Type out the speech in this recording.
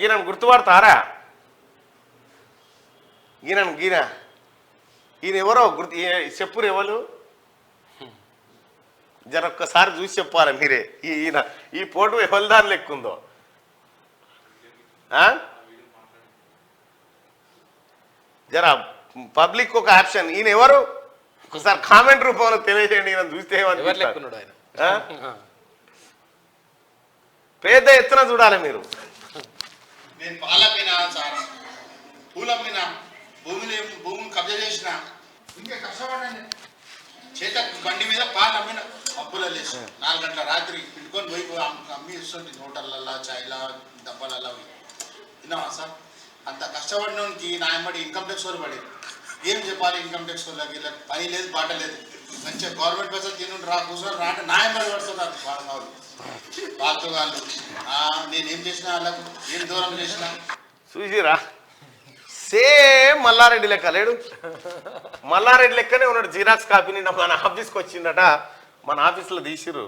గీనను గుర్తుపడతారా? గీన ఈయన ఎవరో చెప్పురు ఎవరు జర ఒక్కసారి చూసి చెప్పాలి మీరే. ఈ ఫోటో ఎవరి దాని లెక్కుందో జర పబ్లిక్ ఒక ఆప్షన్. ఈయన ఎవరు ఒకసారి కామెంట్ రూపంలో తెలియజేయండి. ఈయన చూస్తే పెద్ద ఎత్తున చూడాలి మీరు. నేను పాలమ్మినా సార్, పూలమ్మినా, భూమిని కబ్జా చేసిన, ఇంకా కష్టపడండి. చేత బండి మీద పాలు అమ్మిన, అప్పుల లేసి 4 గంటల రాత్రి పిండుకొని పోయి అమ్మి ఇస్తుంది హోటళ్ళల్లో, చాయ్లా, డబ్బాలల్లో. విన్నావా సార్? అంత కష్టపడినోనికి నా ఎంబడి ఇన్కమ్ ట్యాక్స్ వాళ్ళు పడేది. ఏం చెప్పాలి ఇన్కమ్ ట్యాక్స్ వాళ్ళకి? పని లేదు, బాట లేదు, మంచిగా గవర్నమెంట్ పైసలు తిని కూర్చొని రాంటే నా ఎంబడి పడుతున్నారు వాళ్ళు పాతగాళ్ళు. నేనేం చేసినా వాళ్ళకు ఏం దూరం చేసినా చూసిరా. సేమ్ మల్లారెడ్డి లెక్క లేడు, మల్లారెడ్డి లెక్కనే ఉన్నాడు. జిరాక్స్ కాపీని మన ఆఫీస్కి వచ్చిందట, మన ఆఫీస్లో తీసిరు.